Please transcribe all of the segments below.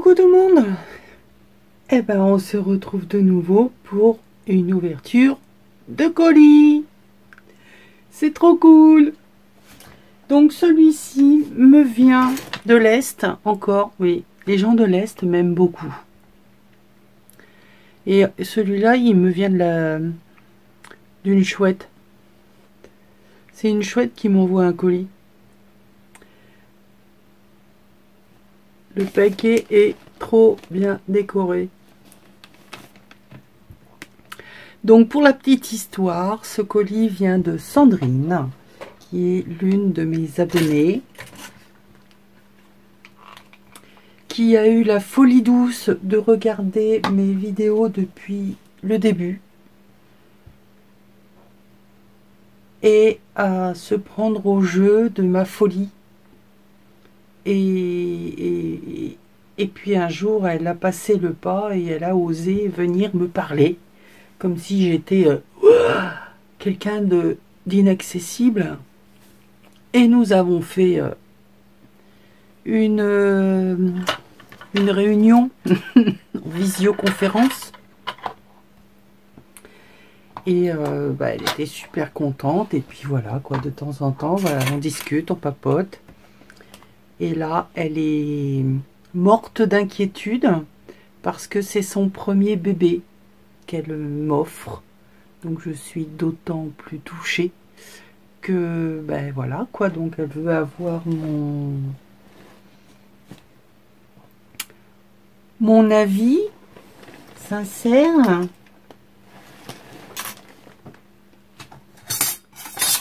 Coucou tout le monde. Eh ben on se retrouve de nouveau pour une ouverture de colis. C'est trop cool. Donc celui-ci me vient de l'Est encore. Oui, les gens de l'Est m'aiment beaucoup. Et celui-là, il me vient d'une chouette. C'est une chouette qui m'envoie un colis. Le paquet est trop bien décoré. Donc pour la petite histoire, ce colis vient de Sandrine, qui est l'une de mes abonnées, qui a eu la folie douce de regarder mes vidéos depuis le début et à se prendre au jeu de ma folie. Et puis un jour, elle a passé le pas et elle a osé venir me parler, comme si j'étais quelqu'un d'inaccessible. Et nous avons fait une réunion en visioconférence. Et elle était super contente. Et puis voilà, quoi, de temps en temps, voilà, on discute, on papote. Et là, elle est morte d'inquiétude parce que c'est son premier bébé qu'elle m'offre. Donc je suis d'autant plus touchée que, ben voilà, quoi. Donc elle veut avoir mon avis sincère.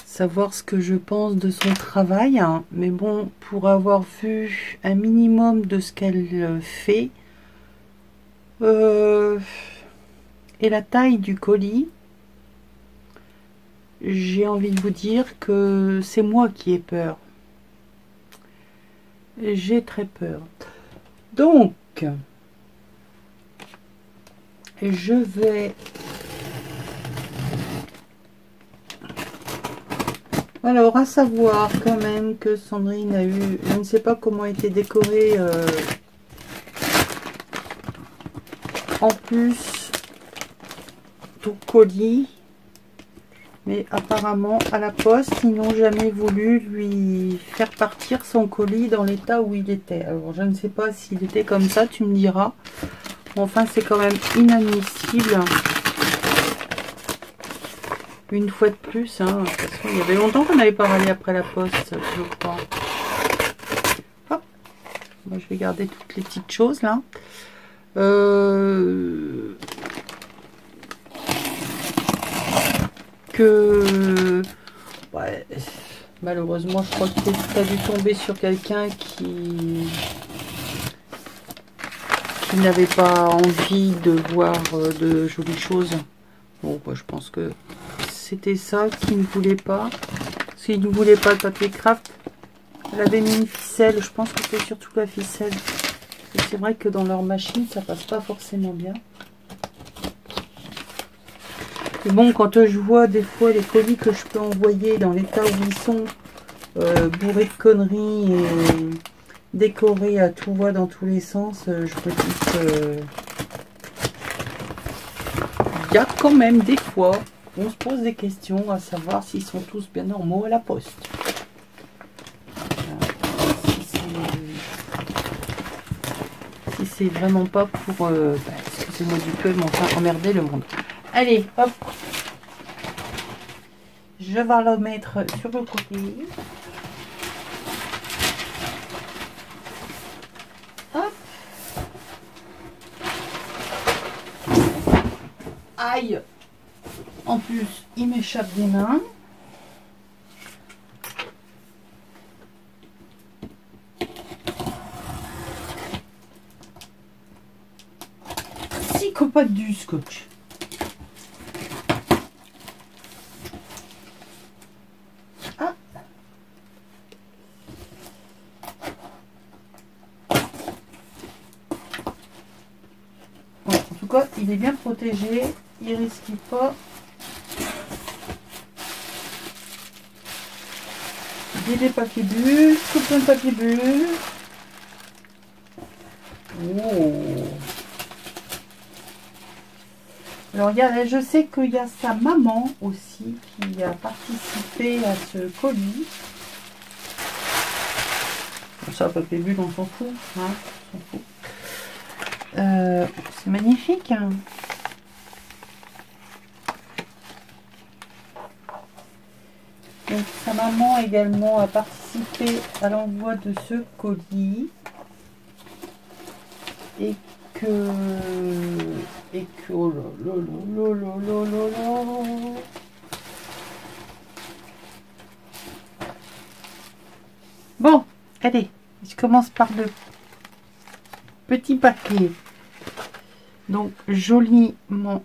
Savoir ce que je pense de son travail, hein. Mais bon, pour avoir vu un minimum de ce qu'elle fait et la taille du colis, j'ai envie de vous dire que c'est moi qui ai peur. J'ai très peur. Donc, je vais... Alors, à savoir quand même que Sandrine a eu, je ne sais pas comment a été décoré en plus ton colis, mais apparemment à la poste, ils n'ont jamais voulu lui faire partir son colis dans l'état où il était. Alors, je ne sais pas s'il était comme ça, tu me diras. Enfin, c'est quand même inadmissible. Une fois de plus, hein, de toute façon, il y avait longtemps qu'on n'avait pas râlé après la poste, je crois. Hop. Moi, je vais garder toutes les petites choses là. Ouais, malheureusement, je crois que tu as dû tomber sur quelqu'un qui n'avait pas envie de voir de jolies choses. Bon, bah, je pense que c'était ça qu'il ne voulait pas. Parce qu'il ne voulait pas le papier craft. Elle avait mis une ficelle. Je pense que c'est surtout la ficelle. C'est vrai que dans leur machine, ça passe pas forcément bien. Et bon, quand je vois des fois les colis que je peux envoyer dans l'état où ils sont, bourrés de conneries et décorés à tout va dans tous les sens, je me dis que il y a quand même des fois on se pose des questions à savoir s'ils sont tous bien normaux à la poste. Si c'est vraiment pas pour excusez-moi du peu, mais enfin emmerder le monde. Allez, hop, je vais le mettre sur le côté. Hop. Aïe. En plus, il m'échappe des mains. Psychopathe du scotch. Ah. Bon, en tout cas, il est bien protégé. Il risque pas des papiers bulles, coupons de papier bulle. Oh. Alors, je sais qu'il y a sa maman aussi qui a participé à ce colis. Ça, papier bulle, on s'en fout. Hein, on s'en fout. C'est magnifique. Hein. Donc, sa maman également a participé à l'envoi de ce colis. Et que oh là là là là là là là. Bon, allez, je commence par le petit paquet. Donc, joliment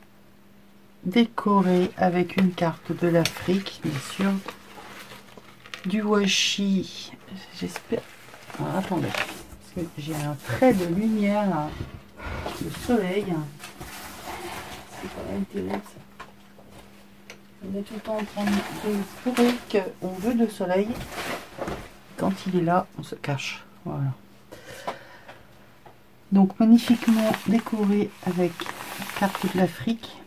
décoré avec une carte de l'Afrique, bien sûr. Du washi, j'espère. Ah, attendez, parce que j'ai un trait de lumière là. Le soleil. C'est quand même terrible ça. On est tout le temps en train de prouver qu'on veut de soleil. Quand il est là, on se cache. Voilà. Donc magnifiquement décoré avec carte de l'Afrique.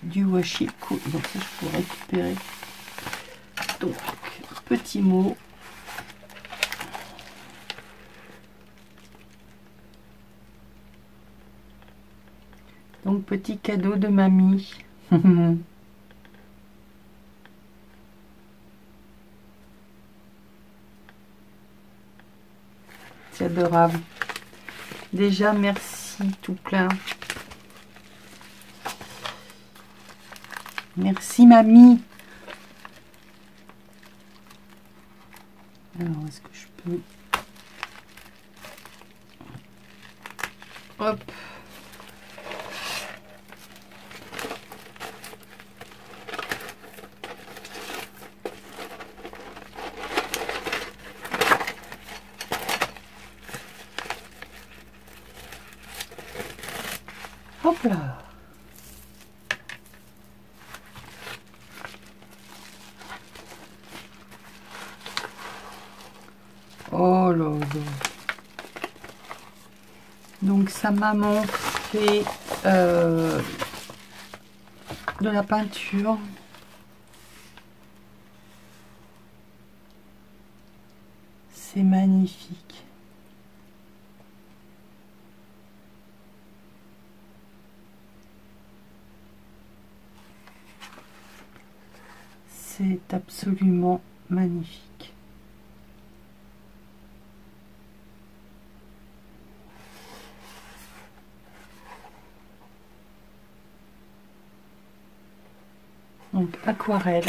Du washi. Cool. Donc ça je peux récupérer. Donc petit mot. Donc petit cadeau de mamie. C'est adorable. Déjà merci tout plein. Merci mamie. Alors est-ce que je peux... Hop. Hop là. Oh là là. Donc sa maman fait de la peinture. C'est magnifique. C'est absolument magnifique. Donc aquarelle.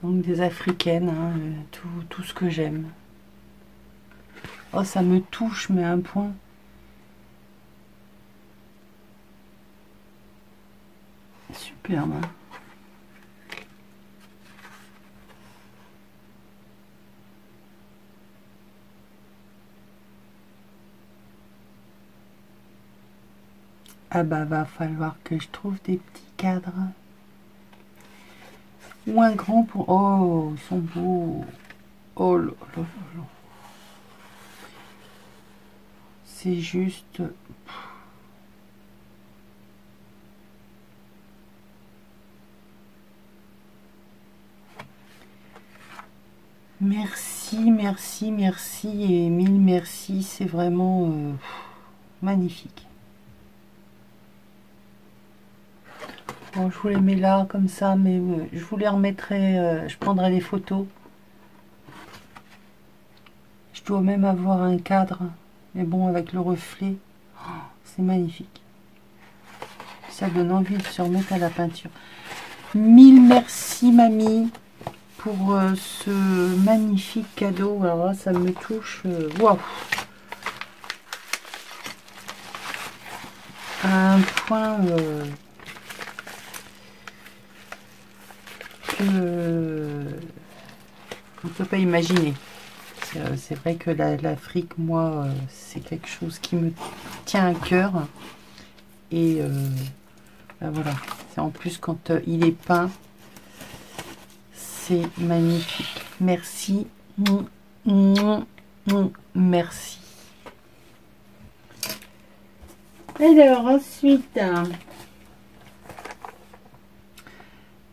Donc des africaines, hein, tout ce que j'aime. Oh, ça me touche, mais à un point. Superbe. Hein. Ah bah va falloir que je trouve des petits cadres. Ou un grand pour... Oh, ils sont beaux. Oh là là là. C'est juste... Merci, merci, merci et mille merci. C'est vraiment magnifique. Bon, je vous les mets là comme ça, mais je vous les remettrai, je prendrai des photos. Je dois même avoir un cadre, mais bon, avec le reflet, oh, c'est magnifique. Ça donne envie de se remettre à la peinture. Mille merci, mamie, pour ce magnifique cadeau. Alors là, ça me touche. Waouh! À un point... on ne peut pas imaginer. C'est vrai que l'Afrique, moi, c'est quelque chose qui me tient à cœur. Et ben voilà. En plus, quand il est peint, c'est magnifique. Merci. Merci. Alors ensuite,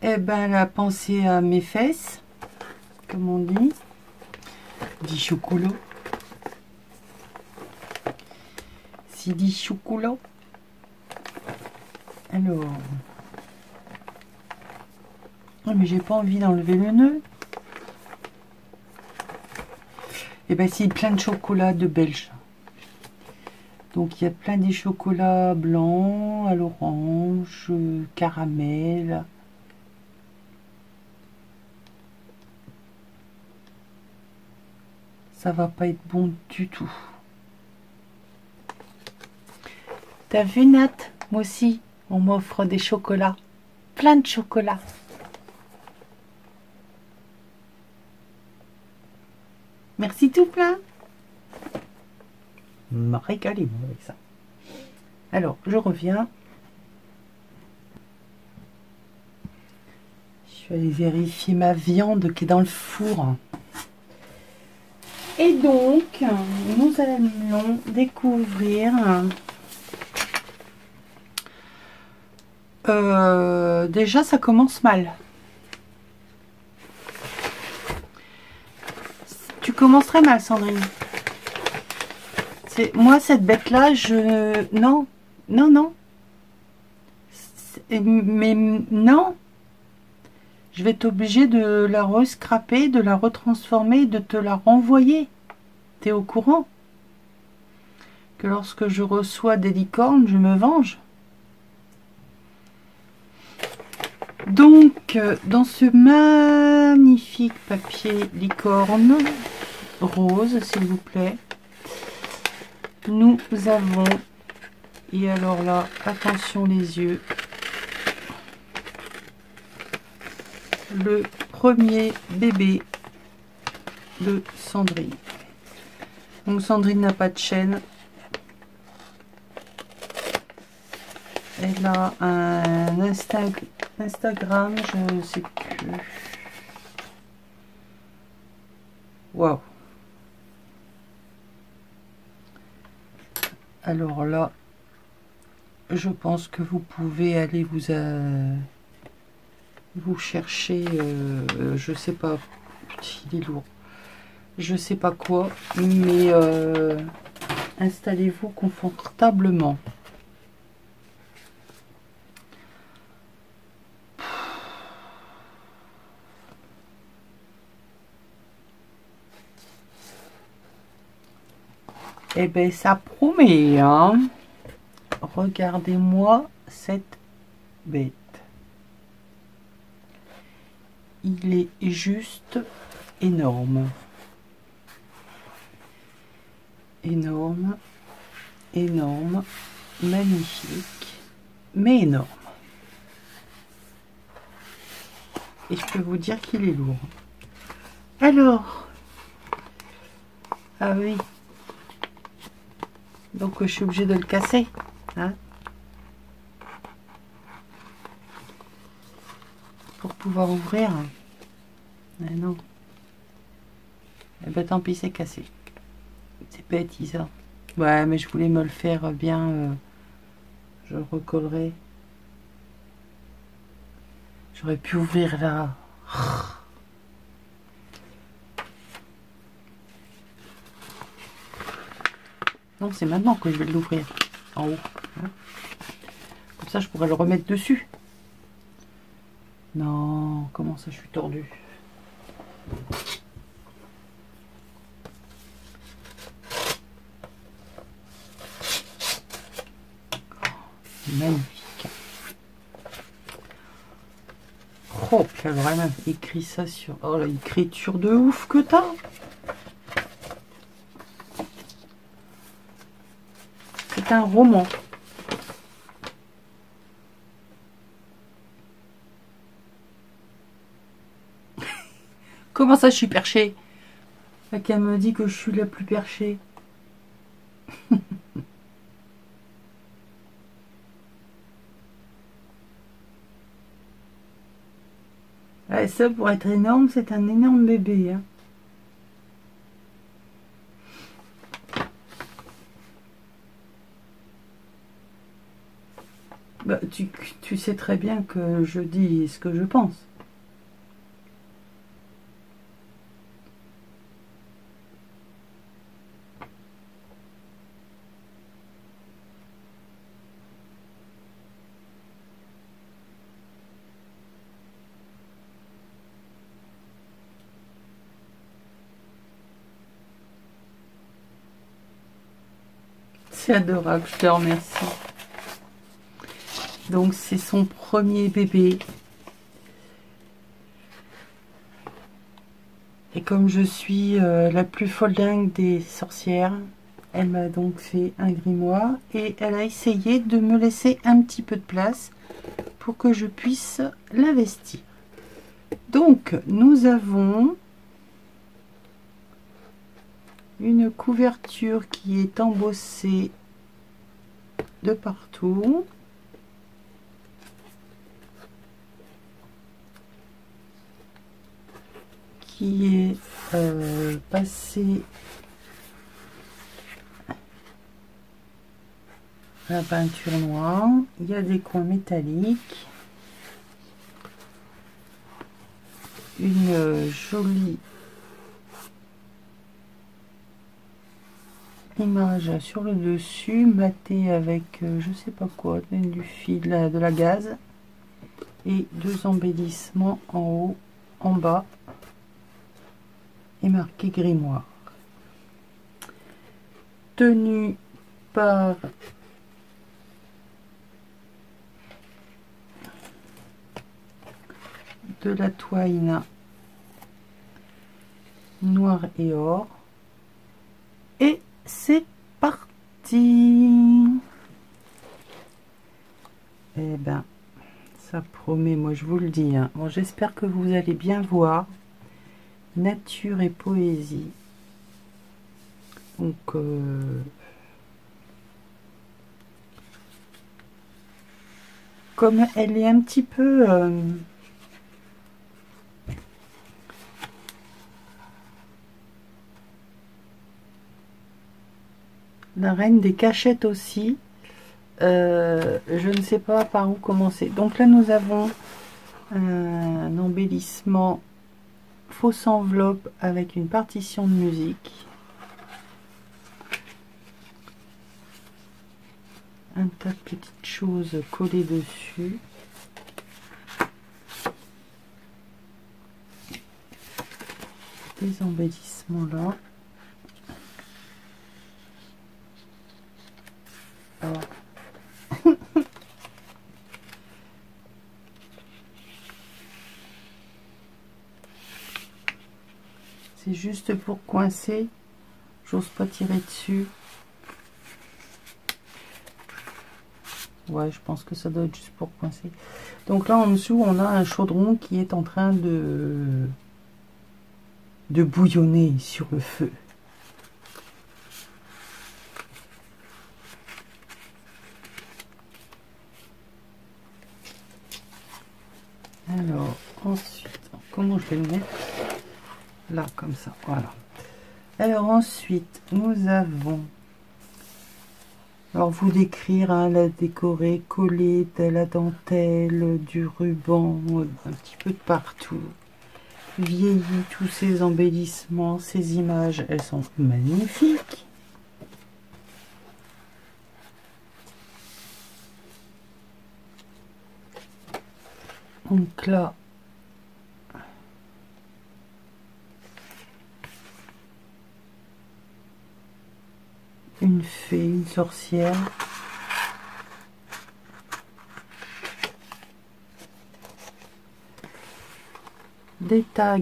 eh ben, elle a pensé à mes fesses, comme on dit. Dit chocolat. C'est dit chocolat. Alors. Oh, mais j'ai pas envie d'enlever le nœud. Et ben c'est plein de chocolat de Belge. Donc il y a plein des chocolats blancs, à l'orange, caramel. Ça va pas être bon du tout. T'as vu Nat? Moi aussi, on m'offre des chocolats. Plein de chocolat. Merci tout plein. M'a régalé moi avec ça. Alors, je reviens. Je vais aller vérifier ma viande qui est dans le four. Et donc, nous allons découvrir déjà ça commence mal. Tu commencerais mal, Sandrine. Moi cette bête là, non, mais non, je vais t'obliger de la rescraper, de la retransformer, de te la renvoyer. T'es au courant que lorsque je reçois des licornes, je me venge. Donc, dans ce magnifique papier licorne rose, s'il vous plaît, nous avons, et alors là, attention les yeux, le premier bébé de Sandrine. Donc Sandrine n'a pas de chaîne. Elle a un Instagram, je ne sais plus. Waouh. Alors là, je pense que vous pouvez aller vous chercher, je sais pas, il est lourd. Je sais pas quoi, mais installez-vous confortablement. Eh ben ça promet, hein. Regardez-moi cette bête. Il est juste énorme. Énorme, énorme, magnifique, mais énorme. Et je peux vous dire qu'il est lourd. Alors, ah oui, donc je suis obligée de le casser, hein, pour pouvoir ouvrir. Mais non. Eh ben tant pis, c'est cassé. C'est bêtise, hein. Ouais, mais je voulais me le faire bien. Je le recollerai. J'aurais pu ouvrir là. Non, c'est maintenant que je vais l'ouvrir. En haut. Hein. Comme ça, je pourrais le remettre dessus. Non, comment ça, je suis tordue. Magnifique. Oh, puis elle aurait même écrit ça sur... Oh, l'écriture de ouf que t'as. C'est un roman. Comment ça, je suis perchée? Qu'elle me dit que je suis la plus perchée. Ouais, ça, pour être énorme, c'est un énorme bébé. Hein. Bah, tu sais très bien que je dis ce que je pense. C'est adorable, je te remercie. Donc c'est son premier bébé. Et comme je suis la plus folle dingue des sorcières, elle m'a donc fait un grimoire et elle a essayé de me laisser un petit peu de place pour que je puisse l'investir. Donc nous avons une couverture qui est embossée de partout. Qui est passé la peinture noire. Il y a des coins métalliques, une jolie image sur le dessus, matée avec je sais pas quoi, du fil de la gaze, et deux embellissements en haut, en bas, et marqué grimoire. Tenu par de la toile noir et or. Et c'est parti. Eh ben, ça promet, moi je vous le dis. Hein. Bon, j'espère que vous allez bien voir. Nature et poésie. Donc, comme elle est un petit peu... la reine des cachettes aussi. Je ne sais pas par où commencer. Donc là, nous avons un embellissement fausse enveloppe avec une partition de musique. Un tas de petites choses collées dessus. Des embellissements là. Alors, c'est juste pour coincer, j'ose pas tirer dessus. Ouais, je pense que ça doit être juste pour coincer. Donc là en dessous, on a un chaudron qui est en train de bouillonner sur le feu. Alors, ensuite, comment je vais le mettre? Là, comme ça, voilà. Alors ensuite, nous avons... Alors, vous décrire, hein, la décorer, coller de la dentelle, du ruban, un petit peu de partout. Vieilli, tous ces embellissements, ces images, elles sont magnifiques. Donc là, une fée, une sorcière. Des tags.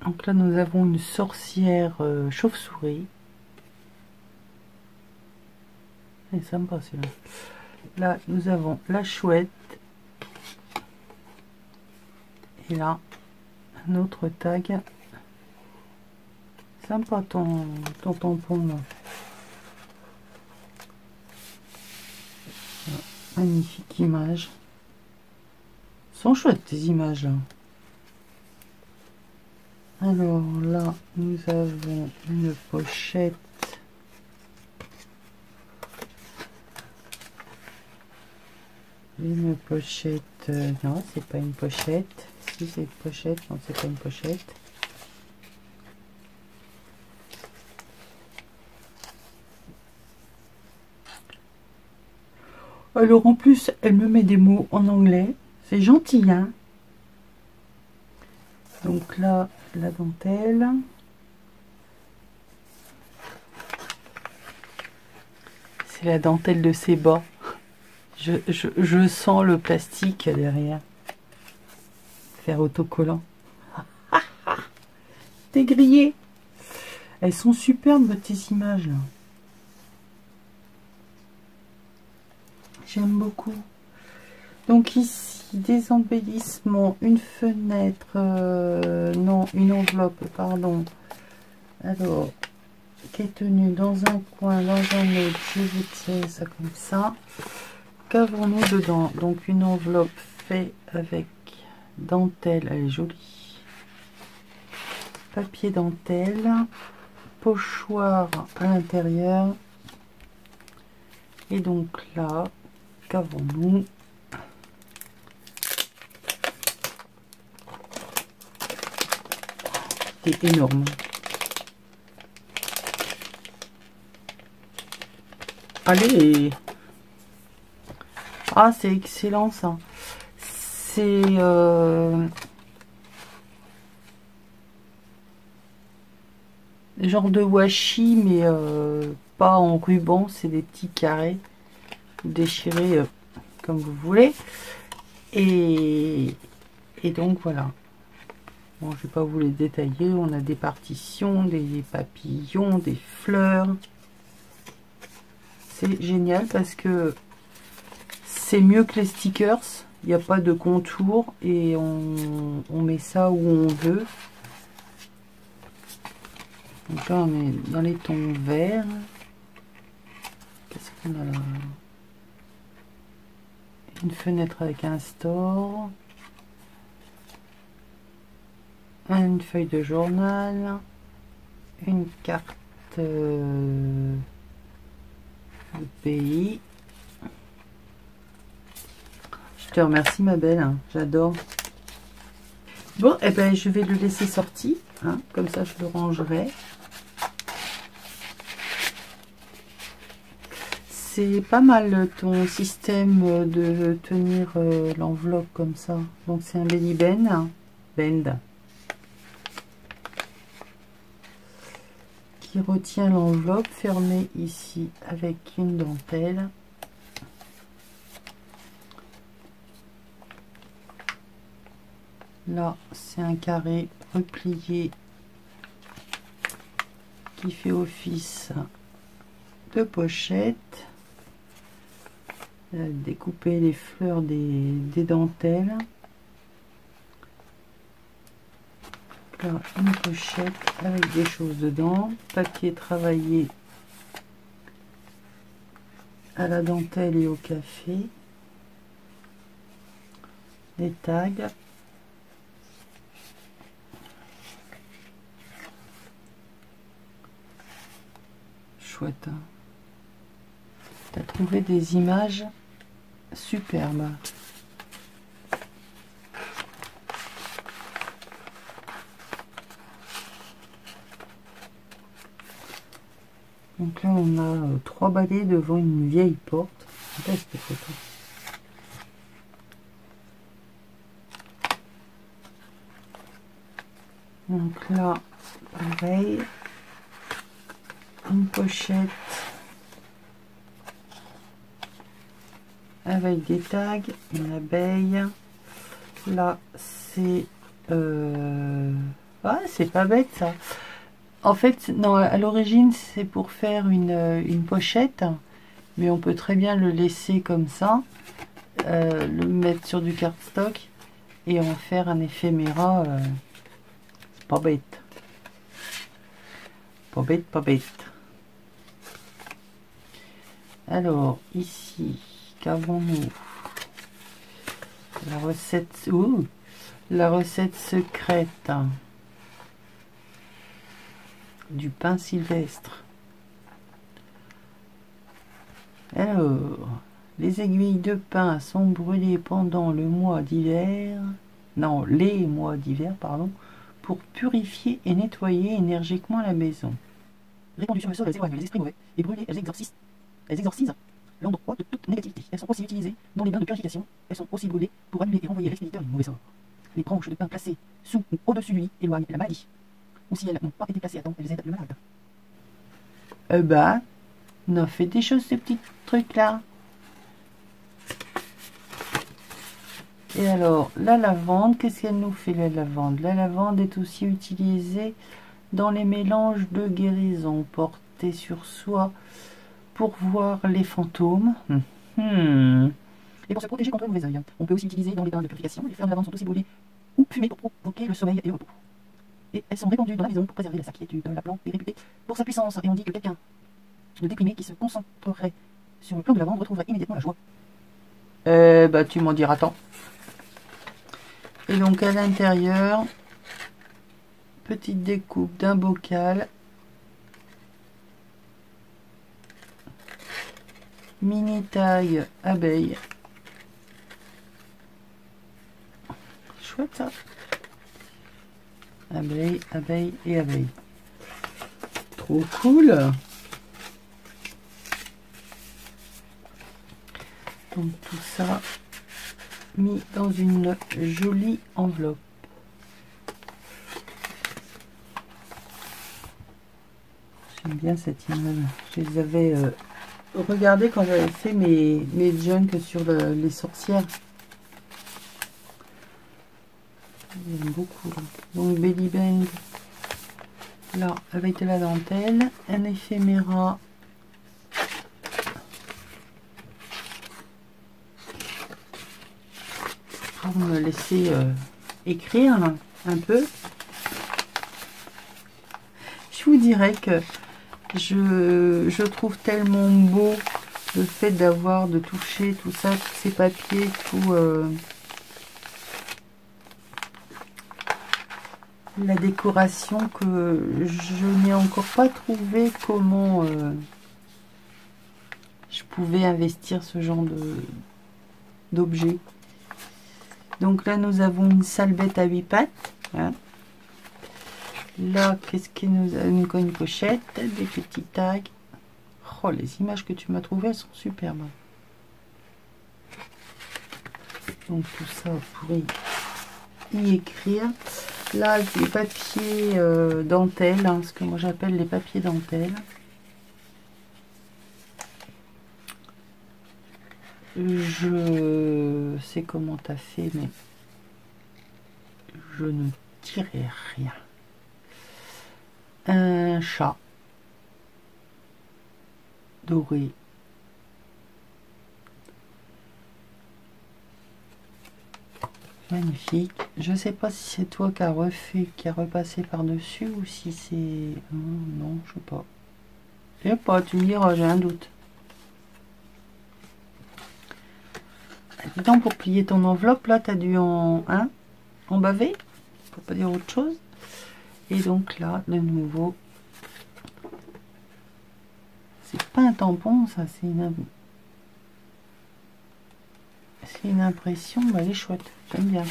Donc là, nous avons une sorcière chauve-souris. C'est sympa celui-là. Là, nous avons la chouette. Et là, un autre tag. Sympa ton tampon là. Magnifique image. Sont chouettes tes images là. Alors là, nous avons une pochette Une pochette. Non, c'est pas une pochette. Si, c'est une pochette. Non, c'est pas une pochette. Alors en plus, elle me met des mots en anglais. C'est gentil, hein. Donc là, la dentelle. C'est la dentelle de ses bas. Je sens le plastique derrière. Faire autocollant. T'es grillé. Elles sont superbes, tes images là. J'aime beaucoup. Donc ici, des embellissements, une fenêtre, non, une enveloppe, pardon. Alors, qui est tenue dans un coin, dans un autre. Je vais tirer ça comme ça. Qu'avons-nous dedans? Donc une enveloppe faite avec dentelle, elle est jolie. Papier dentelle, pochoir à l'intérieur. Et donc là, qu'avons-nous? C'est énorme. Allez! Ah, c'est excellent ça. C'est genre de washi, mais pas en ruban, c'est des petits carrés déchirés comme vous voulez. Et donc voilà. Bon, je vais pas vous les détailler. On a des partitions, des papillons, des fleurs. C'est génial parce que c'est mieux que les stickers. Il n'y a pas de contour et on met ça où on veut. Donc là, on est dans les tons verts. Qu'est-ce qu'on a là? Une fenêtre avec un store. Une feuille de journal. Une carte de pays. Je te remercie ma belle, hein, j'adore. Bon, et ben je vais le laisser sorti, hein, comme ça je le rangerai. C'est pas mal ton système de tenir l'enveloppe comme ça. Donc c'est un belly bend, qui retient l'enveloppe fermée ici avec une dentelle. Là, c'est un carré replié qui fait office de pochette. Découper les fleurs des dentelles. Là, une pochette avec des choses dedans. Papier travaillé à la dentelle et au café. Les tags. Chouette, hein. T'as trouvé des images superbes. Donc là on a 3 balais devant une vieille porte. Regarde cette photo. Donc là pareil, une pochette avec des tags, une abeille. Là c'est ah, c'est pas bête ça. En fait non, à l'origine c'est pour faire une pochette, mais on peut très bien le laisser comme ça, le mettre sur du cardstock et en faire un éphéméra. Pas bête, pas bête, pas bête. Alors ici, qu'avons-nous? La recette, la recette secrète du pain sylvestre. Alors, Les aiguilles de pin sont brûlées pendant le mois d'hiver. Non, les mois d'hiver, pardon, pour purifier et nettoyer énergiquement la maison. Répandues sur le sol, elles éloignent les esprits mauvais et brûlées, elles exorcisent l'endroit de toute négativité. Elles sont aussi utilisées dans les bains de purification. Elles sont aussi brûlées pour annuler et renvoyer l'expéditeur du mauvais sort. Les branches de pin placées sous ou au-dessus du lit éloignent la maladie. Ou si elles n'ont pas été placées à temps, elles aident le malade. Eh ben, on a fait des choses, ces petits trucs-là. Et alors, la lavande, qu'est-ce qu'elle nous fait, la lavande? La lavande est aussi utilisée dans les mélanges de guérison portés sur soi pour voir les fantômes. Et pour se protéger contre le mauvais œil. On peut aussi utiliser dans les bains de purification. Les fleurs de lavande sont aussi brûlées ou fumées pour provoquer le sommeil et le repos. Et elles sont répandues dans la maison pour préserver la quiétude. La plante est réputée pour sa puissance. Et on dit que quelqu'un de déprimé qui se concentrerait sur le plan de lavande retrouverait immédiatement la joie. Bah tu m'en diras tant. Et donc à l'intérieur, petite découpe d'un bocal, mini taille abeille. Chouette ça. Abeille, abeille et abeille. Trop cool. Donc tout ça mis dans une jolie enveloppe. J'aime bien cette image. Je les avais regardé quand j'avais fait mes junks sur les sorcières. J'aime beaucoup. Donc Belly Bang, là avec de la dentelle, un éphéméra. Pour me laisser écrire un peu. Je vous dirais que je trouve tellement beau le fait de toucher tout ça, tous ces papiers, tout la décoration, que je n'ai encore pas trouvé comment je pouvais investir ce genre d'objet. Donc là, nous avons une salbette à 8 pattes. Hein. Là, qu'est-ce qu'il nous a? Une pochette, des petits tags. Oh, les images que tu m'as trouvées, elles sont superbes. Donc tout ça, vous pourrez y écrire. Là, des papiers dentelle, hein, ce que moi j'appelle les papiers dentelle. Je sais comment tu as fait, mais je ne dirai rien. Un chat doré. Magnifique. Je sais pas si c'est toi qui a refait, qui a repassé par-dessus ou si c'est... Non, je sais pas. Je sais pas, tu me diras, j'ai un doute. Dis donc, pour plier ton enveloppe, là, tu as dû en baver, pour pas dire autre chose. Et donc là, de nouveau, c'est pas un tampon, ça, c'est une impression, bah, elle est chouette, j'aime bien.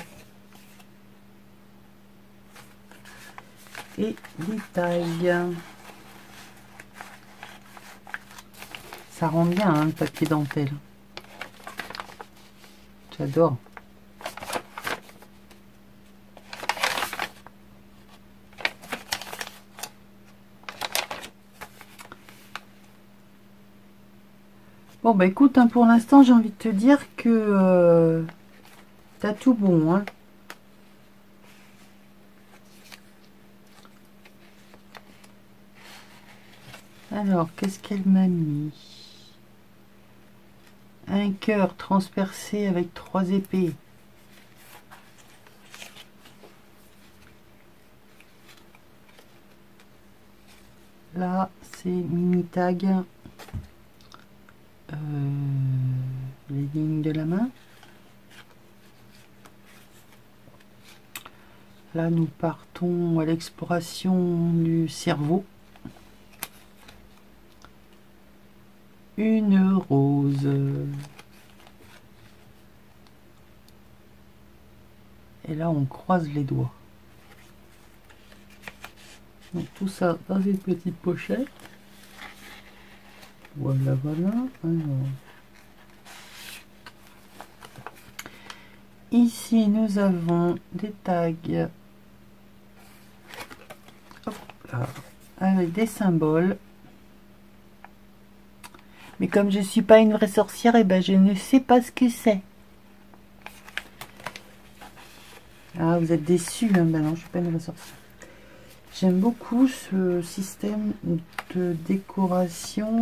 Et des tailles. Ça rend bien, hein, le papier dentelle. J'adore. Bon, bah écoute, hein, pour l'instant, j'ai envie de te dire que t'as tout bon. Hein. Alors, qu'est-ce qu'elle m'a mis? Un cœur transpercé avec 3 épées. Là, c'est mini tag. Les lignes de la main. Là, nous partons à l'exploration du cerveau. Une rose. Et là, on croise les doigts. Donc tout ça dans une petite pochette. Voilà, voilà. Alors. Ici, nous avons des tags. Hop là, avec des symboles. Mais comme je suis pas une vraie sorcière, et ben je ne sais pas ce que c'est. Ah, vous êtes déçus, hein? Ben non, je suis pas une vraie sorcière. J'aime beaucoup ce système de décoration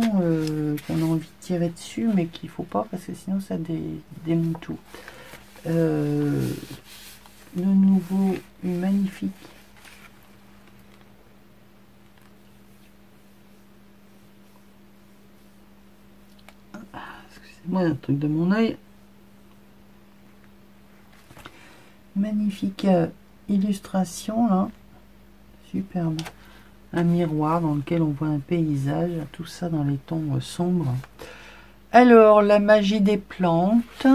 qu'on a envie de tirer dessus, mais qu'il faut pas parce que sinon ça démonte tout. Le nouveau magnifique. Excusez-moi, un truc de mon œil. Magnifique illustration là. Superbe. Un miroir dans lequel on voit un paysage, tout ça dans les tons sombres. Alors, la magie des plantes.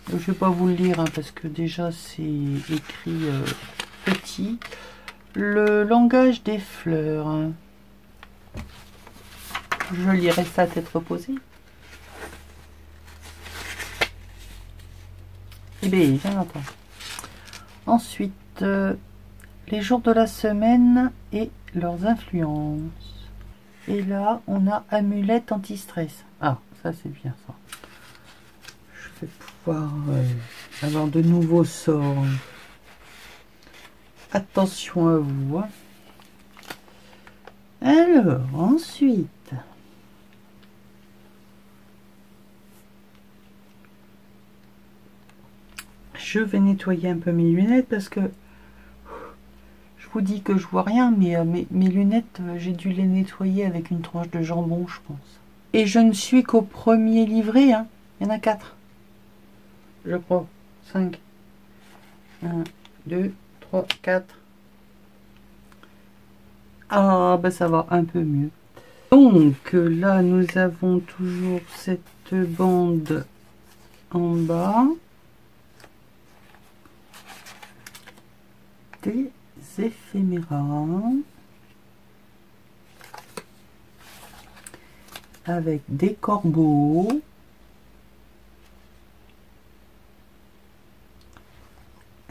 Je ne vais pas vous le lire hein, parce que déjà c'est écrit petit. Le langage des fleurs. Je lirai ça à tête reposée. Eh bien, attends. Ensuite, les jours de la semaine et leurs influences. Et là, on a amulette anti-stress. Ah, ça c'est bien ça. Je vais pouvoir avoir de nouveaux sorts. Attention à vous. Hein. Alors, ensuite. Je vais nettoyer un peu mes lunettes parce que je vous dis que je vois rien, mais mes lunettes, j'ai dû les nettoyer avec une tranche de jambon, je pense. Et je ne suis qu'au premier livret, hein. Il y en a 4. Je crois. 5. 1, 2, 3, 4. Ah, bah ça va un peu mieux. Donc là, nous avons toujours cette bande en bas. Des éphéméras. Avec des corbeaux.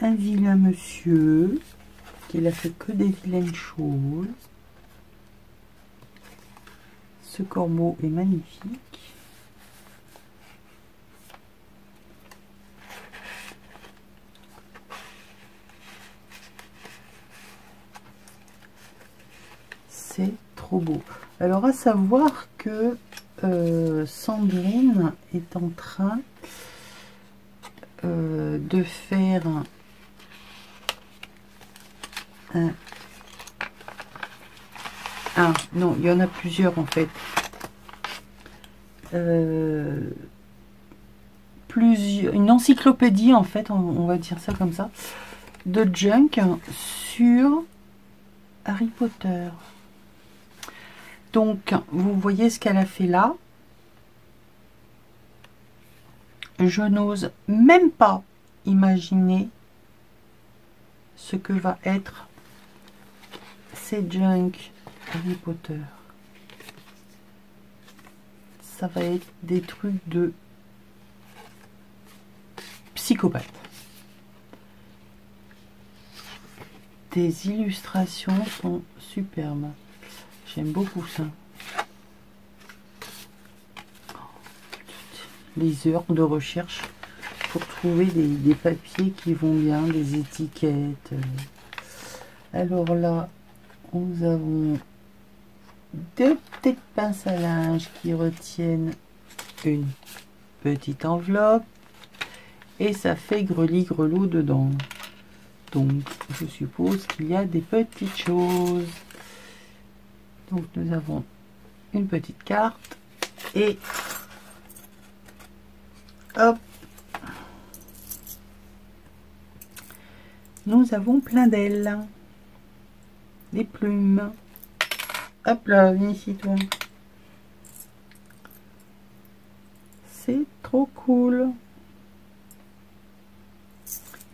Un vilain monsieur qui n'a fait que des vilaines choses. Ce corbeau est magnifique. C'est trop beau. Alors à savoir que Sandrine est en train de faire non, il y en a plusieurs en fait. Une encyclopédie en fait, on va dire ça comme ça, de junk sur Harry Potter. Donc, vous voyez ce qu'elle a fait là. Je n'ose même pas imaginer ce que va être ces junk Harry Potter. Ça va être des trucs de psychopathe. Des illustrations sont superbes. J'aime beaucoup ça. Les heures de recherche pour trouver des papiers qui vont bien, des étiquettes. Alors là, nous avons deux petites pinces à linge qui retiennent une petite enveloppe et ça fait greli-grelot dedans. Donc, je suppose qu'il y a des petites choses. Donc, nous avons une petite carte et hop, nous avons plein d'ailes, des plumes. Hop là, viens ici toi. C'est trop cool.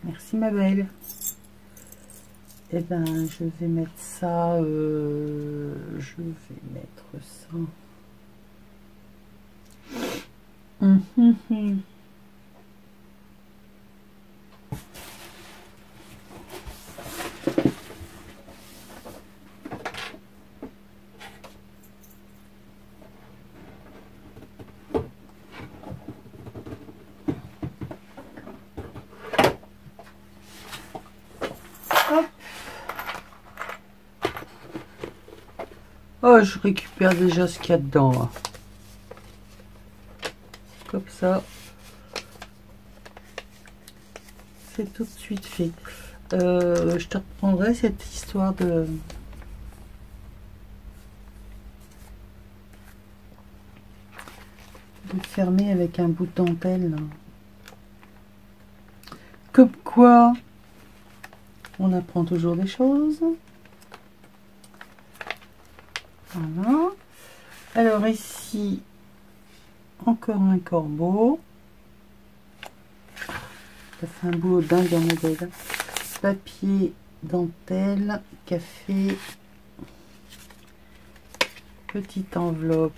Merci ma belle. Et ben je vais mettre ça. Je vais mettre ça. Hop. Oh, je récupère déjà ce qu'il y a dedans là. Comme ça, c'est tout de suite fait. Je te reprendrai cette histoire de fermer avec un bout de dentelle là. Comme quoi on apprend toujours des choses. Voilà. Alors ici encore un corbeau. Ça fait un boulot dingue à modèle. Papier, dentelle, café, petite enveloppe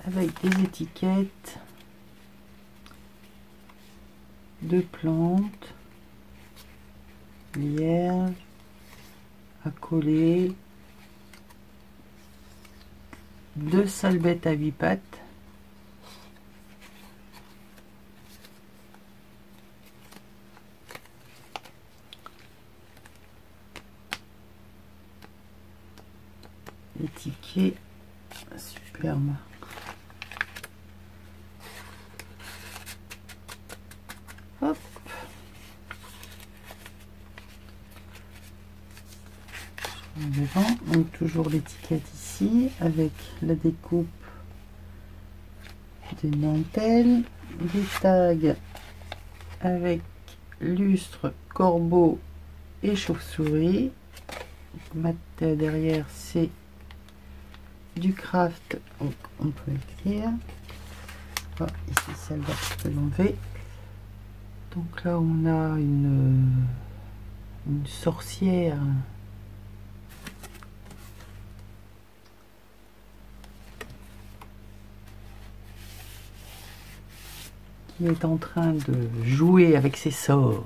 avec des étiquettes de plantes, lierre à coller, 2 salbettes à 8 pattes, les tickets superbes. Hop. Donc toujours l'étiquette ici avec la découpe des dentelles, des tags avec lustre, corbeau et chauve-souris. Derrière c'est du craft, donc on peut écrire. Oh, ici celle-là je peux l'enlever. Donc là on a une sorcière qui est en train de jouer avec ses sorts,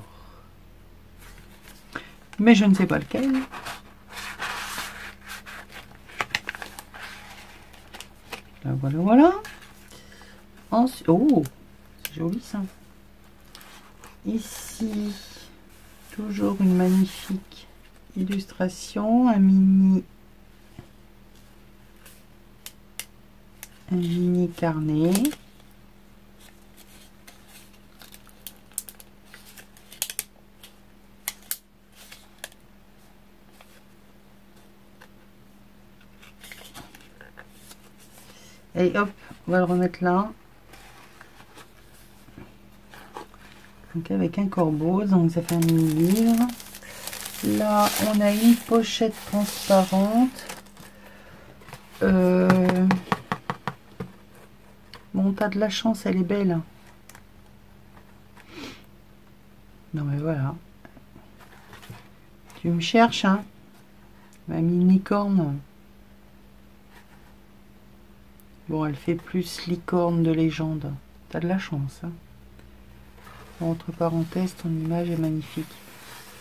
mais je ne sais pas lequel. Là, voilà, voilà. Ensuite, oh, c'est joli ça. Ici, toujours une magnifique illustration, un mini carnet. Et hop, on va le remettre là. Donc avec un corbeau, donc ça fait un mini-livre. Là, on a une pochette transparente. Bon, t'as de la chance, elle est belle. Non mais voilà. Tu me cherches, hein? Ma mini-corne. Bon, elle fait plus licorne de légende. T'as de la chance, hein? Entre parenthèses, ton image est magnifique.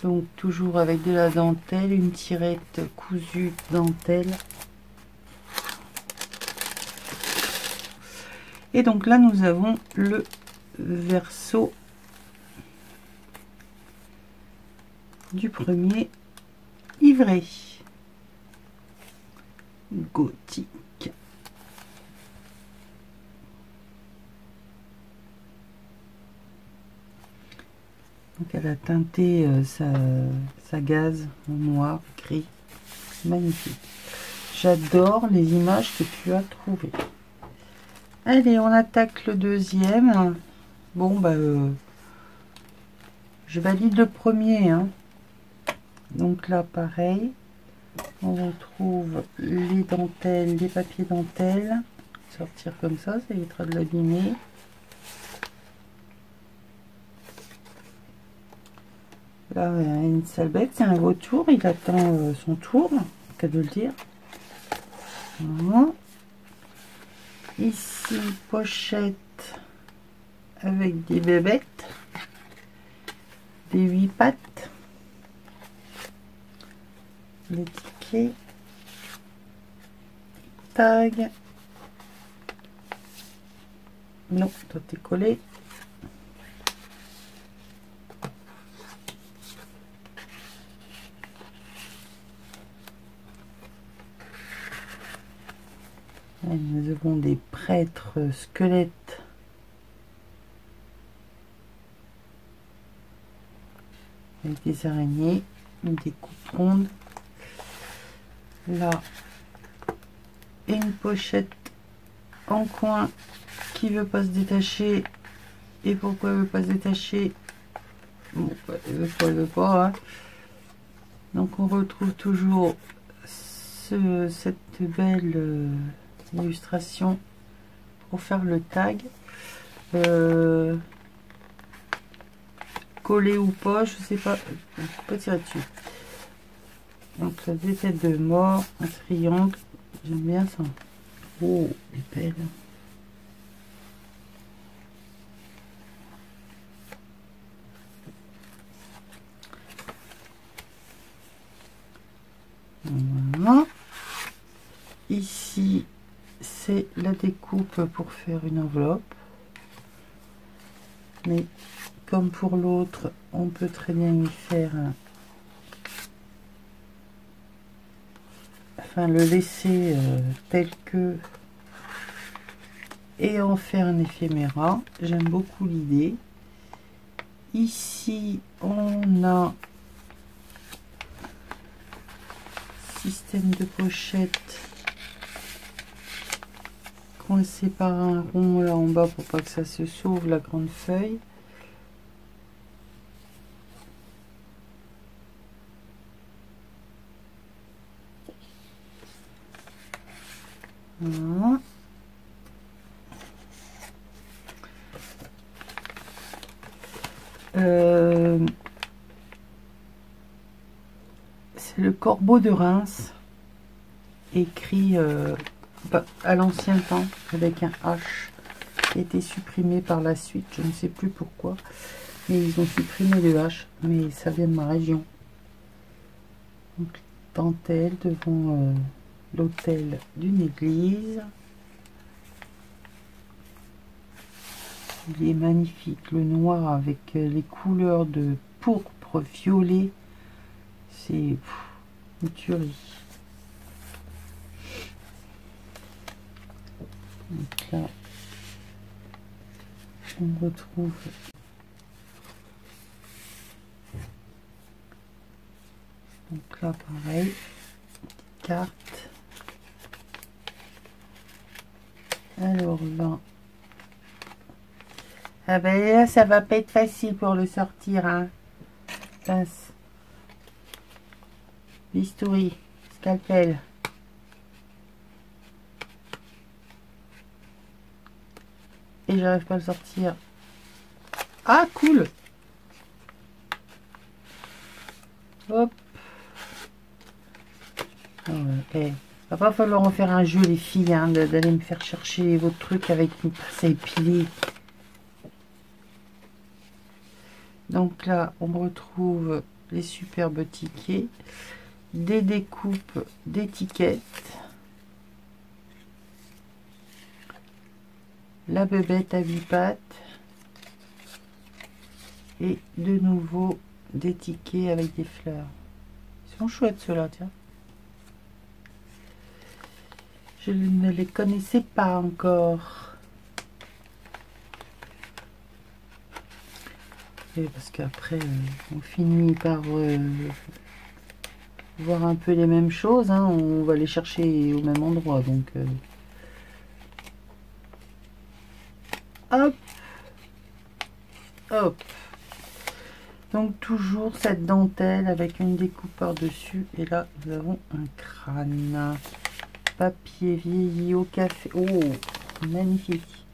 Donc toujours avec de la dentelle, une tirette cousue dentelle. Et donc là nous avons le verso du premier livret gothique. Donc elle a teinté sa gaze en noir, gris. Magnifique. J'adore les images que tu as trouvées. Allez, on attaque le deuxième. Bon, bah, je valide le premier. Hein. Donc là, pareil. On retrouve les dentelles, les papiers dentelles. Sortir comme ça évitera de l'abîmer. Là, une sale bête, c'est un vautour, il attend son tour, qu'à de le dire. Voilà. Ici, pochette avec des bébêtes, des 8 pattes, les tickets, tag. Non, toi t'es collé. Là, nous avons des prêtres squelettes. Avec des araignées, des coupes rondes. Là, une pochette en coin qui veut pas se détacher. Et pourquoi elle veut pas se détacher? Bon, elle veut pas, hein. Donc on retrouve toujours cette belle illustration pour faire le tag. Collé ou pas, je sais pas. Je peux pas tirer dessus. Donc des têtes de mort, un triangle. J'aime bien ça. Oh, les belles. Voilà. Ici, c'est la découpe pour faire une enveloppe. Mais comme pour l'autre, on peut très bien y faire le laisser tel que et en faire un éphéméra. J'aime beaucoup l'idée. Ici, on a système de pochette coincé par un rond là en bas pour pas que ça se sauve la grande feuille. Voilà. C'est le corbeau de Reims, écrit à l'ancien temps avec un H, qui a été supprimé par la suite, je ne sais plus pourquoi, mais ils ont supprimé le H, mais ça vient de ma région. Donc, dentelle devant l'autel d'une église. Il est magnifique, le noir avec les couleurs de pourpre, violet, c'est une tuerie. Donc là, on retrouve donc là pareil, carte. Alors là, ah ben là ça va pas être facile pour le sortir, hein. Pince, bistouri, scalpel. Et j'arrive pas à le sortir. Ah cool. Hop. Oh, okay. Va pas falloir en faire un jeu les filles, hein, d'aller me faire chercher votre truc avec une pince à épiler. Donc là on retrouve les superbes tickets, des découpes d'étiquettes, la bébête à 8 pattes et de nouveau des tickets avec des fleurs. Ils sont chouettes ceux-là, tiens. Je ne les connaissais pas encore. Et parce qu'après, on finit par voir un peu les mêmes choses, hein. On va les chercher au même endroit. Donc, hop, hop. Donc toujours cette dentelle avec une découpe par-dessus. Et là, nous avons un crâne. Papier vieilli au café. Oh, magnifique.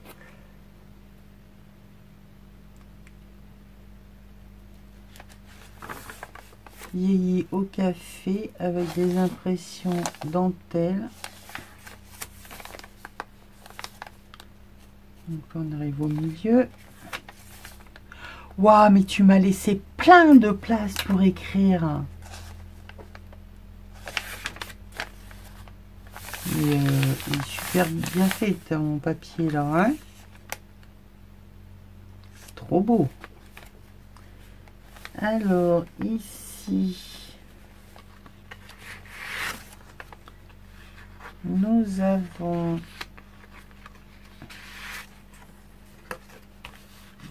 vieilli au café avec des impressions dentelle. Donc là, on arrive au milieu. Waouh, mais tu m'as laissé plein de place pour écrire. Il est super bien fait ton papier là, hein. Trop beau. Alors ici, nous avons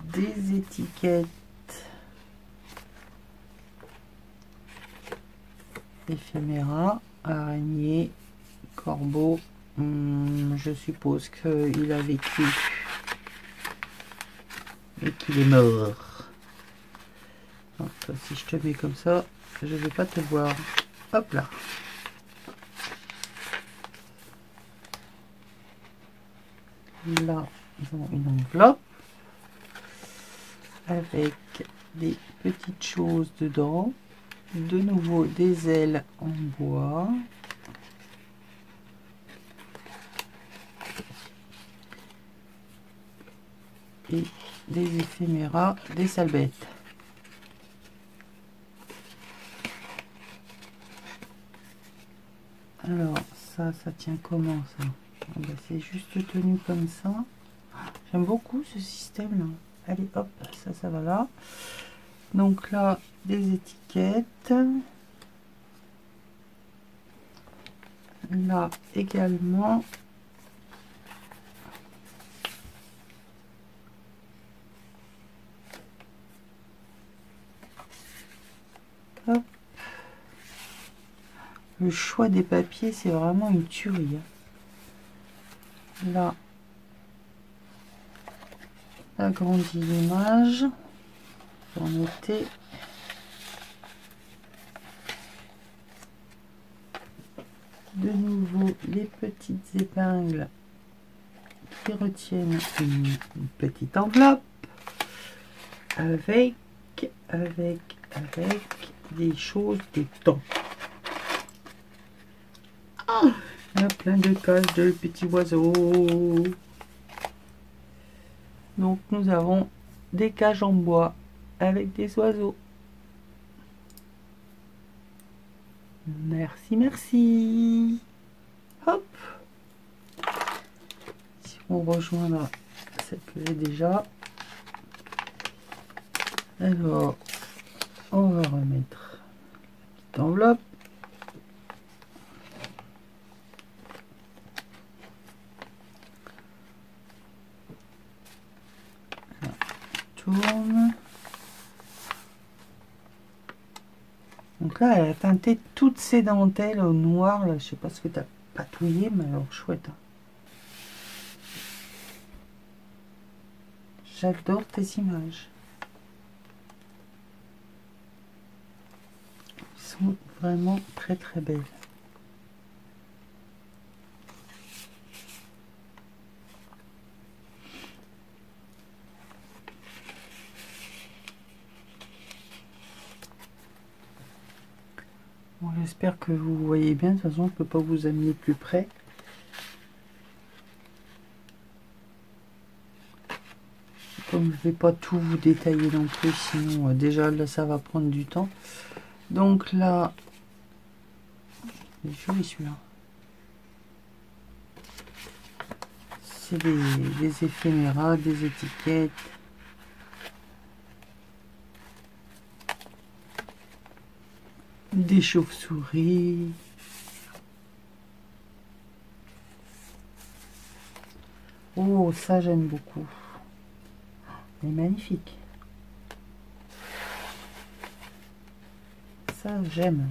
des étiquettes éphéméra, araignée, corbeau. Je suppose qu'il a vécu et qu'il est mort. Alors, toi, si je te mets comme ça, je vais pas te voir. Hop là. Là, ils ont une enveloppe avec des petites choses dedans. De nouveau des ailes en bois. Et des éphéméras, des salbettes. Alors ça tient comment ça? Ah ben, c'est juste tenu comme ça. J'aime beaucoup ce système là. Allez hop, ça va là. Donc là, des étiquettes. Là également. Hop. Le choix des papiers, c'est vraiment une tuerie. Là, agrandie l'image. Pour noter. De nouveau, les petites épingles qui retiennent une petite enveloppe avec des choses dedans. Ah, il y a plein de cases de petits oiseaux. Donc nous avons des cages en bois avec des oiseaux. Merci, merci. Hop. Si on rejoint là, celle que j'ai déjà. Alors, on va remettre la petite enveloppe. Là, tourne. Donc là, elle a teinté toutes ses dentelles au noir. Là, je sais pas ce que tu as patouillé, mais alors chouette. Hein. J'adore tes images. Elles sont vraiment très très belles. Bon, j'espère que vous voyez bien. De toute façon, je ne peux pas vous amener plus près. Comme je ne vais pas tout vous détailler non plus, sinon déjà là ça va prendre du temps. Donc là, il est joli celui-là. C'est des éphéméras, des étiquettes. Des chauves-souris. Oh, ça j'aime beaucoup. Elle est magnifique. Ça j'aime.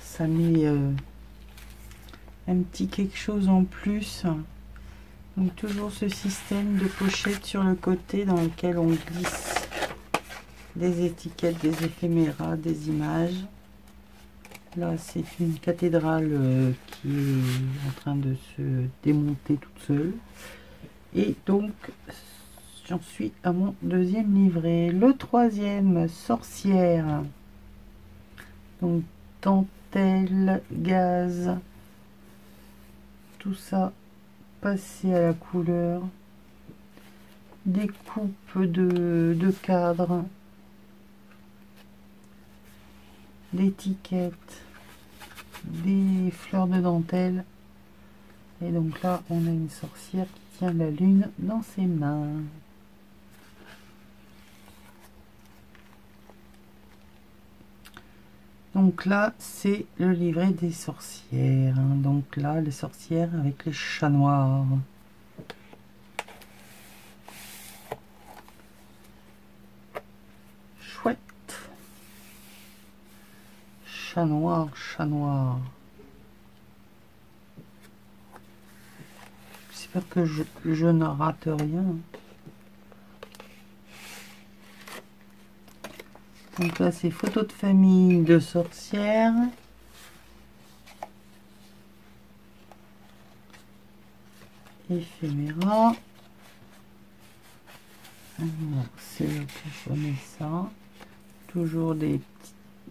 Ça met un petit quelque chose en plus. Donc toujours ce système de pochette sur le côté dans lequel on glisse des étiquettes, des éphéméras, des images. Là c'est une cathédrale qui est en train de se démonter toute seule. Et donc, j'en suis à mon deuxième livret. Le troisième, sorcière. Donc, dentelle, gaz. Tout ça passé à la couleur. Des coupes de cadres. D'étiquettes. Des fleurs de dentelle. Et donc là, on a une sorcière qui tient la lune dans ses mains. Donc là, c'est le livret des sorcières. Donc là, les sorcières avec les chats noirs. Chouette. Chat noir, chat noir. J'espère que je ne rate rien. Donc là, c'est photos de famille de sorcières. Éphéméra. C'est là que je mets ça. Toujours des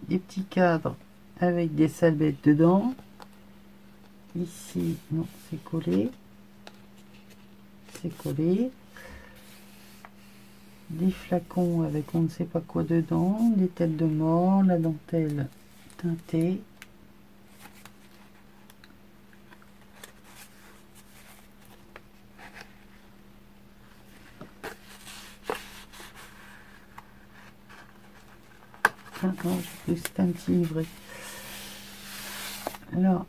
petits cadres avec des salbettes dedans. Ici, non, c'est collé. C'est collé. Des flacons avec on ne sait pas quoi dedans. Des têtes de mort. La dentelle teintée. Non, c'est un petit livret. Là,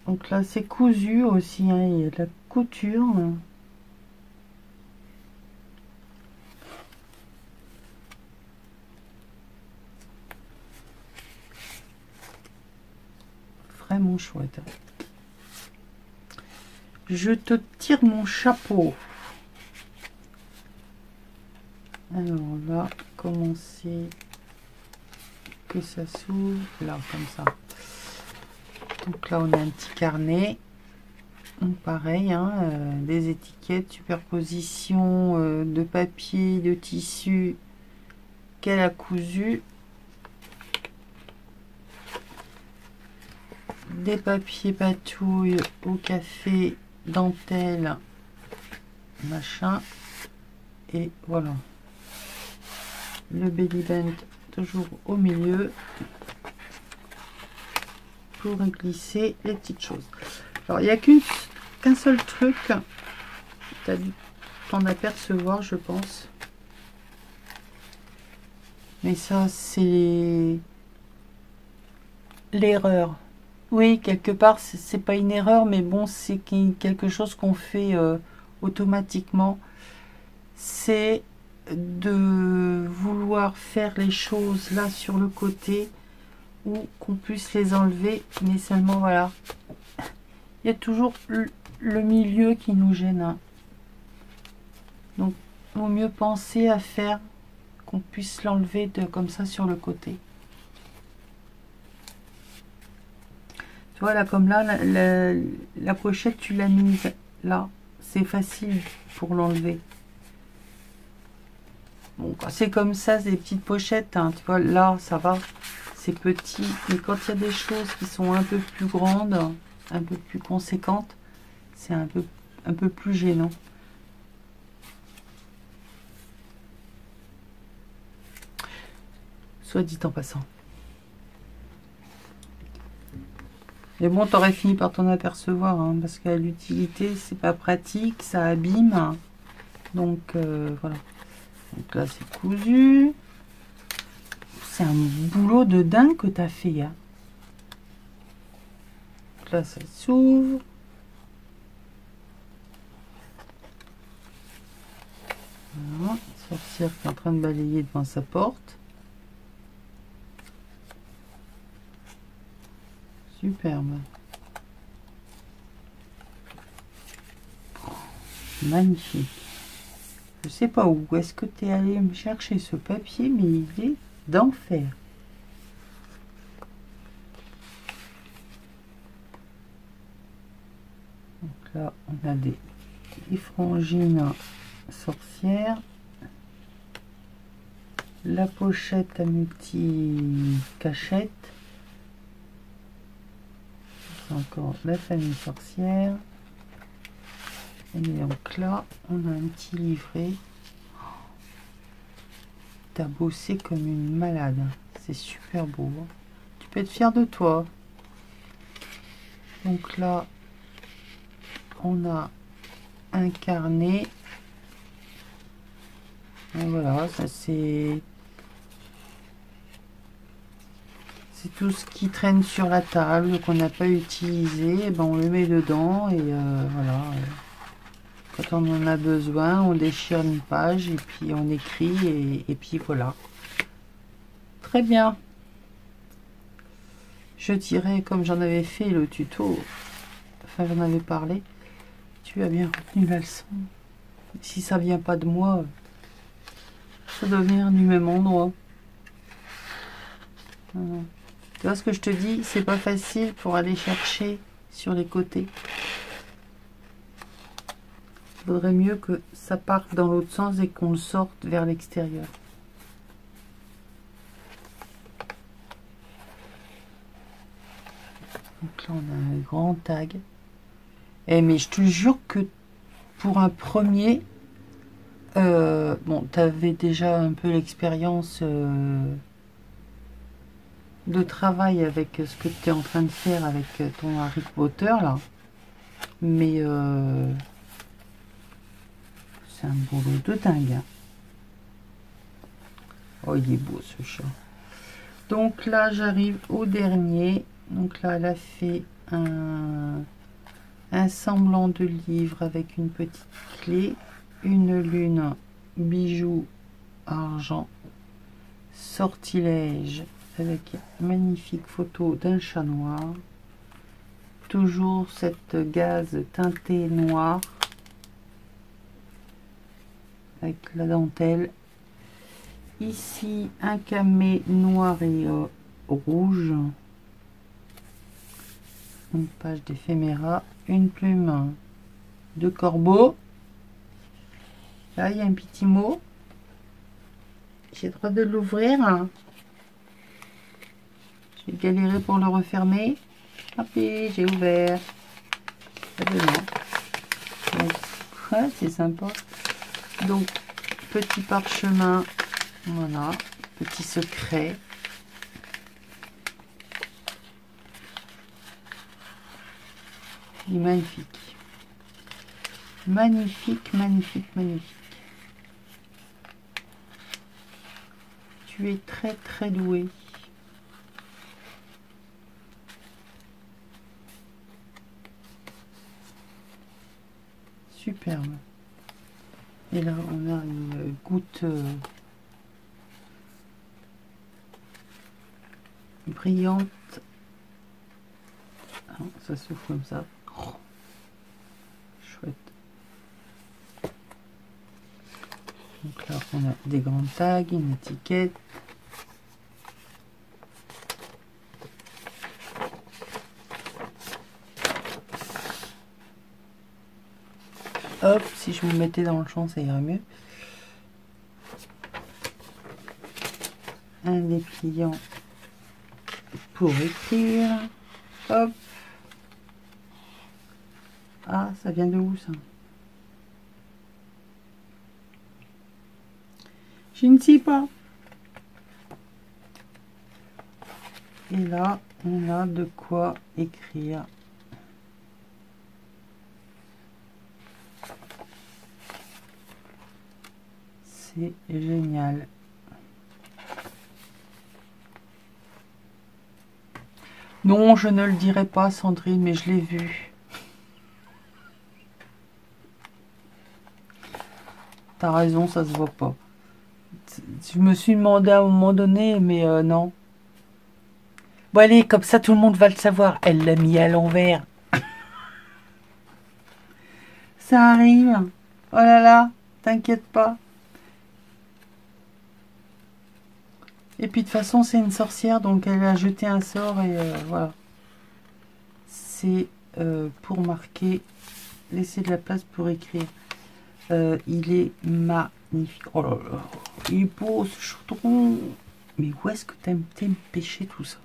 donc là, c'est cousu aussi. Hein, il y a de la couture. Vraiment chouette. Je te tire mon chapeau. Alors là, comment c'est que ça s'ouvre? Là, comme ça. Donc là, on a un petit carnet. Donc pareil, hein, des étiquettes, superposition de papier, de tissu qu'elle a cousu. Des papiers patouilles au café, dentelle, machin. Et voilà. Le belly band toujours au milieu pour glisser les petites choses. Alors il n'y a qu'un seul truc, tu as dû t'en apercevoir je pense, mais ça c'est l'erreur. Oui, quelque part c'est pas une erreur, mais bon, c'est quelque chose qu'on fait automatiquement, c'est de vouloir faire les choses là sur le côté ou qu'on puisse les enlever, mais seulement voilà, il y a toujours le milieu qui nous gêne, hein. Donc il vaut mieux penser à faire qu'on puisse l'enlever comme ça sur le côté. Tu vois là, comme là la pochette tu l'as mise là, c'est facile pour l'enlever. Bon, quand c'est comme ça, c'est des petites pochettes, hein, tu vois, là, ça va, c'est petit. Mais quand il y a des choses qui sont un peu plus grandes, un peu plus conséquentes, c'est un peu plus gênant. Soit dit en passant. Mais bon, t'aurais fini par t'en apercevoir, hein, parce qu'à l'utilité, c'est pas pratique, ça abîme. Donc, voilà. Donc là, c'est cousu. C'est un boulot de dingue que tu as fait. Hein. Donc là, ça s'ouvre. Voilà. Sorcière qui est en train de balayer devant sa porte. Superbe. Magnifique. Je sais pas où est-ce que tu es allé me chercher ce papier, mais il est d'enfer. Donc là, on a des Ifrangine sorcière. La pochette à multi-cachette. Encore la famille sorcière. Et donc là, on a un petit livret. T'as bossé comme une malade. C'est super beau. Tu peux être fier de toi. Donc là, on a un carnet. Et voilà, ça c'est tout ce qui traîne sur la table qu'on n'a pas utilisé. Et ben on le met dedans et voilà. Quand on en a besoin, on déchire une page et puis on écrit et puis voilà. Très bien. Je dirais, comme j'en avais fait le tuto, enfin j'en avais parlé, tu as bien retenu la leçon. Si ça vient pas de moi, ça doit venir du même endroit. Voilà. Tu vois ce que je te dis, c'est pas facile pour aller chercher sur les côtés. Il vaudrait mieux que ça parte dans l'autre sens et qu'on le sorte vers l'extérieur. Donc là, on a un grand tag. Eh, mais je te jure que pour un premier, bon, tu avais déjà un peu l'expérience de travail avec ce que tu es en train de faire avec ton Harry Potter, là. Mais c'est un boulot de dingue. Hein. Oh, il est beau ce chat. Donc là, j'arrive au dernier. Donc là, elle a fait un semblant de livre avec une petite clé, une lune, bijoux, argent, sortilège avec magnifique photo d'un chat noir. Toujours cette gaze teintée noire avec la dentelle. Ici, un camé noir et rouge. Une page d'éphéméra, une plume de corbeau. Là, il y a un petit mot. J'ai le droit de l'ouvrir. J'ai galéré pour le refermer. Hop, j'ai ouvert. Ouais, c'est sympa. Donc, petit parchemin. Voilà, petit secret. Il est magnifique. Magnifique, magnifique, magnifique. Tu es très, très doué. Superbe. Et là, on a une goutte brillante. Ah, ça souffle comme ça. Oh, chouette. Donc là, on a des grands tags, une étiquette. Hop, si je me mettais dans le champ, ça irait mieux. Un dépliant pour écrire. Hop. Ah, ça vient de où ça? Je ne sais pas. Et là, on a de quoi écrire. C'est génial. Non, je ne le dirai pas, Sandrine, mais je l'ai vu. T'as raison, ça se voit pas. Je me suis demandé à un moment donné, mais non. Bon, allez, comme ça, tout le monde va le savoir. Elle l'a mis à l'envers. Ça arrive. Oh là là, t'inquiète pas. Et puis de toute façon, c'est une sorcière, donc elle a jeté un sort et voilà. C'est pour marquer, laisser de la place pour écrire. Il est magnifique. Oh là là, il est beau ce chaudron. Mais où est-ce que t'aimes pêcher tout ça?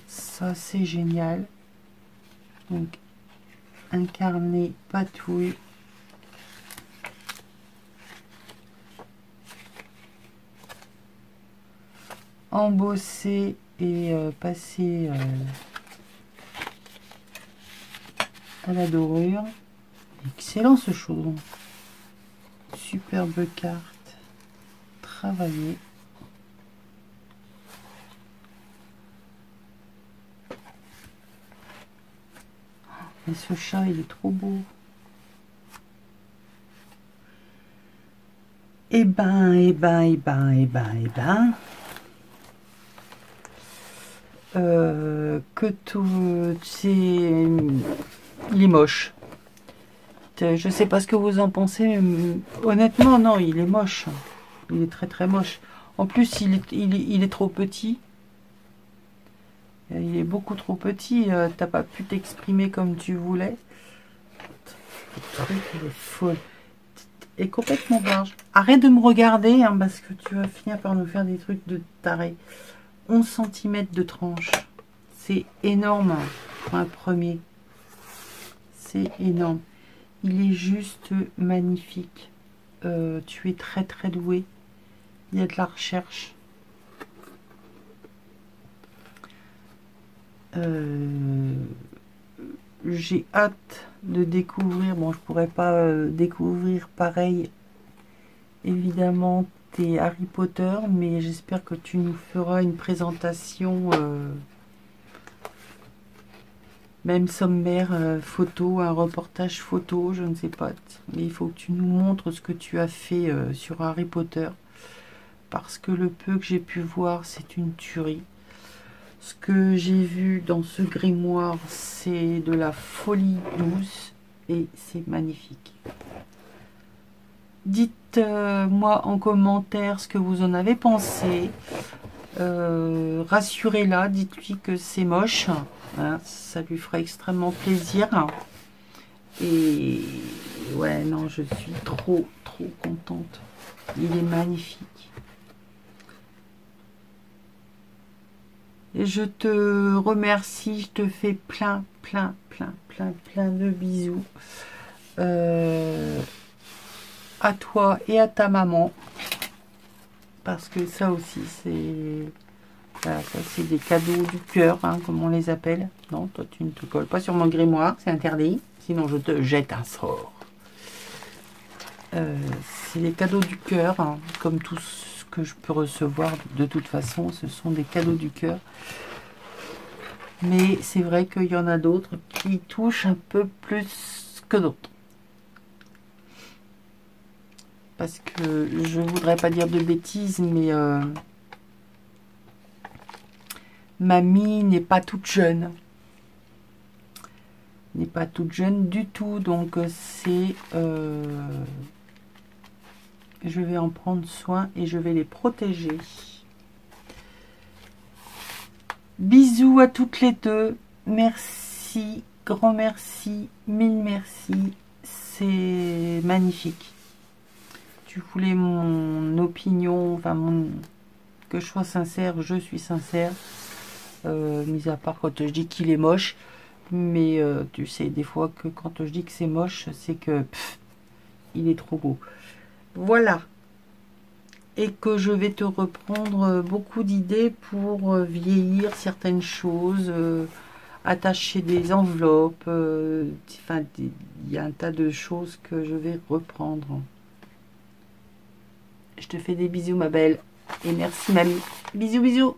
Ça, c'est génial. Donc, un carnet patouille. Embossé et passé à la dorure. Excellent ce chaudron. Superbe carte. Travaillée. Et ce chat, il est trop beau. Eh ben, eh ben, eh ben, eh ben, eh ben. Que tout... C'est... Il est moche. Je sais pas ce que vous en pensez, mais honnêtement, non, il est moche. Il est très très moche. En plus, il est trop petit. Il est beaucoup trop petit. T'as pas pu t'exprimer comme tu voulais. Le truc, il est folle. Et complètement large. Arrête de me regarder, hein, parce que tu vas finir par nous faire des trucs de taré. 11 cm de tranche. C'est énorme pour un premier. C'est énorme. Il est juste magnifique. Tu es très très doué. Il y a de la recherche. J'ai hâte de découvrir. Bon, je pourrais pas découvrir pareil, évidemment, tes Harry Potter, mais j'espère que tu nous feras une présentation, même sommaire, photo, un reportage photo, je ne sais pas. Mais il faut que tu nous montres ce que tu as fait sur Harry Potter, parce que le peu que j'ai pu voir, c'est une tuerie. Ce que j'ai vu dans ce grimoire, c'est de la folie douce et c'est magnifique. Dites-moi en commentaire ce que vous en avez pensé. Rassurez-la, dites-lui que c'est moche. Hein, ça lui fera extrêmement plaisir. Et ouais, non, je suis trop contente. Il est magnifique. Et je te remercie, je te fais plein de bisous. À toi et à ta maman. Parce que ça aussi, c'est... Voilà, ça c'est des cadeaux du cœur, hein, comme on les appelle. Non, toi tu ne te colles pas sur mon grimoire, c'est interdit. Sinon je te jette un sort. C'est des cadeaux du cœur, hein, comme tout ce que je peux recevoir. De toute façon, ce sont des cadeaux du cœur. Mais c'est vrai qu'il y en a d'autres qui touchent un peu plus que d'autres. Parce que je voudrais pas dire de bêtises, mais mamie n'est pas toute jeune. N'est pas toute jeune du tout. Donc c'est... je vais en prendre soin et je vais les protéger. Bisous à toutes les deux. Merci, grand merci, mille merci. C'est magnifique. Tu voulais mon opinion, enfin que je sois sincère, je suis sincère. Mis à part quand je dis qu'il est moche. Mais tu sais, des fois que quand je dis que c'est moche, c'est que il est trop beau. Voilà. Et que je vais te reprendre beaucoup d'idées pour vieillir certaines choses, attacher des enveloppes, enfin, il y a un tas de choses que je vais reprendre. Je te fais des bisous, ma belle, et merci, mamie. Bisous, bisous.